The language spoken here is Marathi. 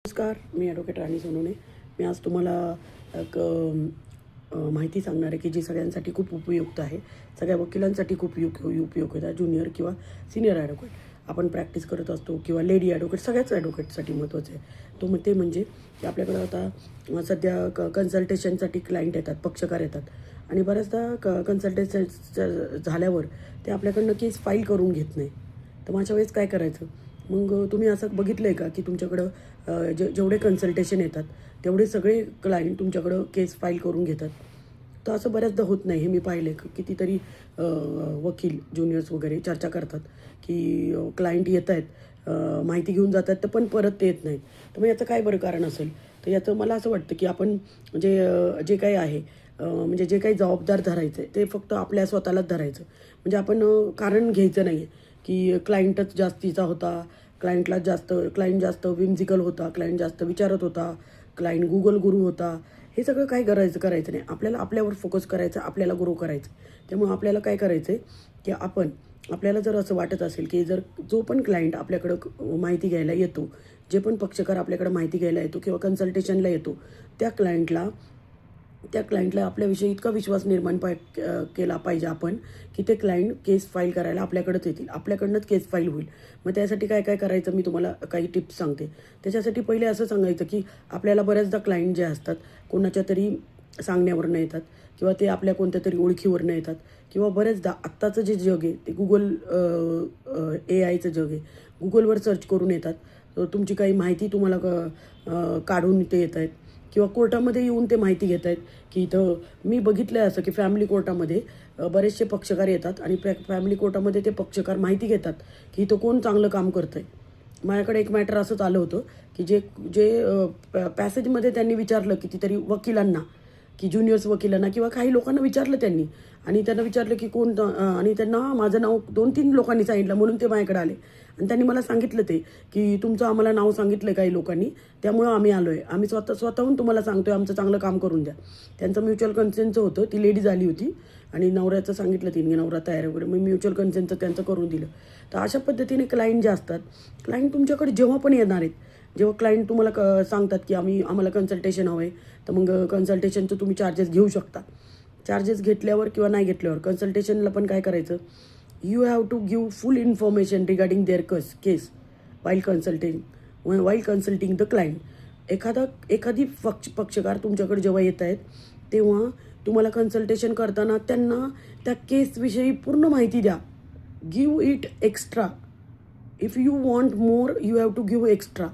नमस्कार, मी ॲडव्होकेट राणी सोनवणे. मी आज तुम्हाला एक माहिती सांगणार आहे की जी सगळ्यांसाठी खूप उपयुक्त आहे. सगळ्या वकिलांसाठी खूप उपयुक्त आहे. ज्युनियर किंवा सिनियर ॲडव्होकेट आपण प्रॅक्टिस करत असतो किंवा लेडी ॲडव्होकेट सगळ्याच ॲडव्होकेटसाठी महत्त्वाचं आहे. ते म्हणजे की आपल्याकडं आता सध्या कन्सल्टेशनसाठी क्लायंट येतात, पक्षकार येतात आणि बऱ्याचदा कन्सल्टेशन झाल्यावर ते आपल्याकडनं केस फाईल करून घेत नाही. तर अशा वेळेस काय करायचं? मग तुम्ही असं बघितलं आहे का की तुमच्याकडं जेवढे कन्सल्टेशन येतात तेवढे सगळे क्लायंट तुमच्याकडं केस फाईल करून घेतात. तर असं बऱ्याचदा होत नाही. हे मी पाहिले कितीतरी वकील ज्युनियर्स वगैरे चर्चा करतात की क्लायंट येत आहेत, माहिती घेऊन जातात तर पण परत ते येत नाहीत. तर मग याचं काय बरं कारण असेल? तर याचं मला असं वाटतं की आपण जे काही आहे, म्हणजे जे काही जबाबदार धरायचं आहे ते फक्त आपल्या स्वतःलाच धरायचं. म्हणजे आपण कारण घ्यायचं नाही आहे की क्लायंटच जास्तीचा होता, क्लायंट जास्त विम्झिकल होता, क्लायंट जास्त विचारत होता, क्लायंट गुगल गुरू होता. हे सगळं काय करायचं नाही. आपल्याला आपल्यावर फोकस करायचं, आपल्याला ग्रो करायचं. त्यामुळे आपल्याला काय करायचं आहे की आपल्याला जर असं वाटत असेल की जो पण क्लायंट आपल्याकडं माहिती घ्यायला येतो, जे पण पक्षकार आपल्याकडं माहिती घ्यायला येतो किंवा कन्सल्टेशनला येतो, त्या क्लायंटला आपल्याविषयी इतका विश्वास निर्माण केला पाहिजे आपण की ते क्लायंट केस फाईल करायला आपल्याकडंच येतील, आपल्याकडनंच केस फाईल होईल. मग त्यासाठी काय काय करायचं मी तुम्हाला काही टिप्स सांगते. त्याच्यासाठी पहिले असं सांगायचं की आपल्याला बऱ्याचदा क्लायंट जे असतात कोणाच्या तरी सांगण्यावरनं येतात किंवा ते आपल्या कोणत्या तरी ओळखीवरनं येतात किंवा बऱ्याचदा आत्ताचं जे जग आहे ते AI चं जग आहे. गुगलवर सर्च करून येतात. तुमची काही माहिती तुम्हाला काढून ते येत आहेत किंवा कोर्टामध्ये येऊन ते माहिती घेत आहेत की इथं मी बघितलं आहे असं की फॅमिली कोर्टामध्ये बरेचसे पक्षकार येतात आणि फॅमिली कोर्टामध्ये ते पक्षकार माहिती घेतात की इथं कोण चांगलं काम करतं आहे. माझ्याकडे एक मॅटर असंच आलं होतं की जे जे पॅसेजमध्ये त्यांनी विचारलं कितीतरी वकिलांना, की ज्युनियर्स वकिलांना किंवा काही लोकांना विचारलं त्यांनी आणि त्यांना विचारलं की आणि त्यांना माझं नाव 2-3 लोकांनी सांगितलं म्हणून ते माझ्याकडे आले आणि त्यांनी मला सांगितलं ते की तुमचं आम्हाला नाव सांगितलं काही लोकांनी, त्यामुळं आम्ही आलो आहे. आम्ही स्वतःहून तुम्हाला सांगतो आहे, आमचं चांगलं काम करून द्या. त्यांचं म्युच्युअल कन्सेंटचं होतं. ती लेडीज आली होती आणि नवऱ्याचं सांगितलं तिने, नवरा तयार वगैरे, मग म्युच्युअल कन्सेंटचं त्यांचं करून दिलं. तर अशा पद्धतीने क्लायंट जे असतात, क्लायंट तुमच्याकडे जेव्हा पण येणार आहेत, जेव्हा क्लायंट तुम्हाला सांगतात की आम्हाला कन्सल्टेशन हवं आहे, तर मग कन्सल्टेशनचं तुम्ही चार्जेस घेऊ शकता. चार्जेस घेतल्यावर किंवा नाही घेतल्यावर कन्सल्टेशनला पण काय करायचं, you have to give full information regarding their case while consulting the client. एखादी पक्षकार तुमच्याकडे जेव्हा येत आहेत तेव्हा तुम्हाला कन्सल्टेशन करताना त्यांना त्या केसविषयी पूर्ण माहिती द्या. Give it extra. If you want more you have to give extra.